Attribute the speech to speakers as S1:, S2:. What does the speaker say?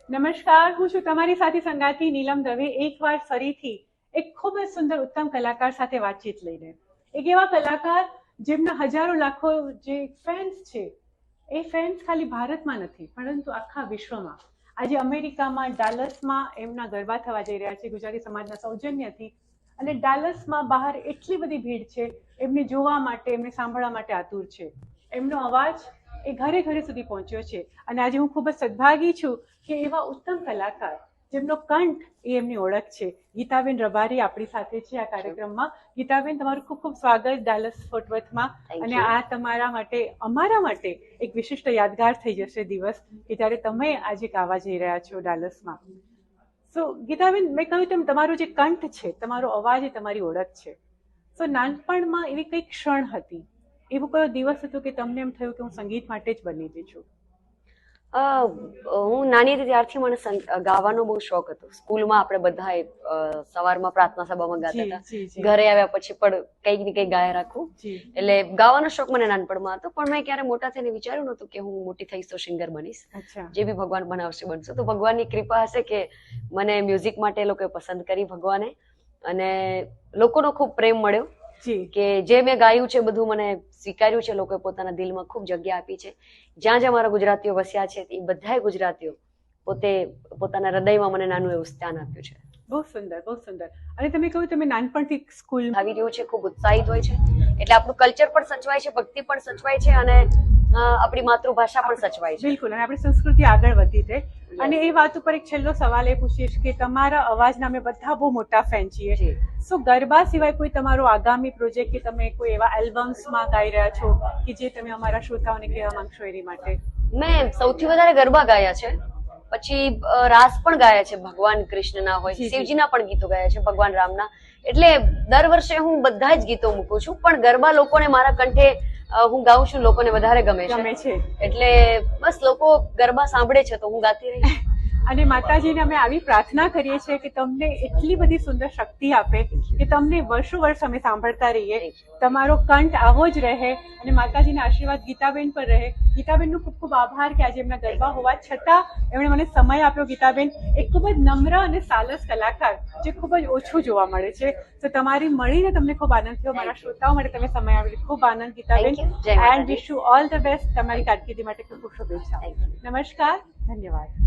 S1: નમસ્કાર, હું છું તમારી સાથે સંગાતી નીલમ દવે એકવાર ફરીથી એક ખૂબ જ સુંદર ઉત્તમ કલાકાર સાથે વાતચીત લઈને. એક એવા કલાકાર જેમના હજારો લાખો જે ફેન્સ છે, એ ફેન્સ ખાલી ભારતમાં નથી પરંતુ આખા વિશ્વમાં. આજે અમેરિકામાં ડાલસમાં એમના ગરબા થવા જઈ રહ્યા છે ગુજરાતી સમાજના સૌજન્યથી, અને ડાલસમાં બહાર એટલી બધી ભીડ છે એમને જોવા માટે, એમને સાંભળવા માટે આતુર છે. એમનો અવાજ એ ઘરે ઘરે સુધી પહોંચ્યો છે અને આજે હું ખૂબ જ સદભાગી છું કે એવા ઉત્તમ કલાકાર જેમનો કંઠ એ એમની ઓળખ છે. ગીતાબેન રબારી આપણી સાથે છે આ કાર્યક્રમમાં. ગીતાબેન, તમારું ખૂબ ખૂબ સ્વાગત ડાલસ ફોર્ટ વર્થમાં. અને આ તમારા માટે, અમારા માટે એક વિશિષ્ટ યાદગાર થઈ જશે દિવસ કે જ્યારે તમે આજે ગાવા જઈ રહ્યા છો ડાલસમાં. સો ગીતાબેન, મેં કહ્યું તેમ તમારો જે કંઠ છે, તમારો અવાજ એ તમારી ઓળખ છે. સો નાનપણમાં એવી કઈ ક્ષણ હતી, એવું કયો દિવસ હતો કે તમને એમ થયું કે હું સંગીત માટે જ બનેલી છું?
S2: હું નાની હતી ત્યારથી મને ગાવાનો બહુ શોખ હતો. સ્કૂલમાં આપણે બધા સવારમાં પ્રાર્થના સભામાં ગાતા હતા, ઘરે આવ્યા પછી પણ કંઈક ને કંઈક ગાયા રાખવું. એટલે ગાવાનો શોખ મને નાનપણમાં હતો, પણ મેં ક્યારે મોટા થઈને વિચાર્યું નતું કે હું મોટી થઈશ તો સિંગર બનીશ. જે બી ભગવાન બનાવશે બનશે. તો ભગવાનની કૃપા હશે કે મને મ્યુઝિક માટે એ લોકોએ પસંદ કરી ભગવાને, અને લોકોનો ખૂબ પ્રેમ મળ્યો કે જે મેં ગાયું છે બધું મને સ્વીકાર્યું છે. લોકોએ પોતાના દિલમાં ખૂબ જગ્યા આપી છે. જ્યાં જ્યાં મારા ગુજરાતીઓ વસ્યા છે એ બધાય ગુજરાતીઓ પોતે પોતાના હૃદયમાં મને નાનું એવું સ્થાન આપ્યું છે.
S1: બહુ સુંદર, બહુ સુંદર. અને તમે કહ્યું તમે નાનપણથી સ્કૂલ
S2: આવી રહ્યું છે, ખૂબ ઉત્સાહિત હોય છે, એટલે આપણું કલ્ચર પણ સચવાય છે, ભક્તિ પણ સચવાય છે, અને આપણી માતૃભાષા પણ સચવાય છે.
S1: બિલકુલ, અને આપણી સંસ્કૃતિ આગળ વધી છે. અને એ વાત ઉપર એક છેલ્લો સવાલ એ પૂછીશ કે તમારા અવાજના અમે બધા બહુ મોટા ફેન છીએ. સો ગરબા સિવાય કોઈ તમારો આગામી પ્રોજેક્ટ કે તમે કોઈ એવા એલ્બમ્સમાં ગાઈ રહ્યા છો કે જે તમે અમારા શ્રોતાઓને કહેવા માંગશો એની માટે?
S2: મેં સૌથી વધારે ગરબા ગાયા છે, પછી રાસ પણ ગાયા છે. ભગવાન કૃષ્ણના હોય, શિવજીના પણ ગીતો ગાયા છે, ભગવાન રામના. એટલે દર વર્ષે હું બધા જ ગીતો મૂકું છું, પણ ગરબા લોકોને મારા કંઠે હું ગાઉં છું, લોકોને વધારે ગમે છે. એટલે બસ લોકો ગરબા સાંભળે છે તો હું ગાતી રહી.
S1: અને માતાજીને અમે આવી પ્રાર્થના કરીએ છીએ કે તમને એટલી બધી સુંદર શક્તિ આપે કે તમને વર્ષો વર્ષ અમે સાંભળતા રહીએ, તમારો કંઠ આવો જ રહે, અને માતાજીના આશીર્વાદ ગીતાબેન પર રહે. ગીતાબેનનો ખૂબ ખૂબ આભાર કે આજે એમના ગરબા હોવા છતાં એમણે મને સમય આપ્યો. ગીતાબેન એક ખૂબ જ નમ્ર અને સાલસ કલાકાર જે ખૂબ જ ઓછું જોવા મળે છે. તો તમારી મળીને તમને ખૂબ આનંદ થયો. મારા શ્રોતાઓ માટે તમે સમય આપ્યો, ખૂબ આનંદ Gitaben. And wish you all the best. તમારી કારકિર્દી માટે ખૂબ ખૂબ શુભેચ્છા. નમસ્કાર, ધન્યવાદ.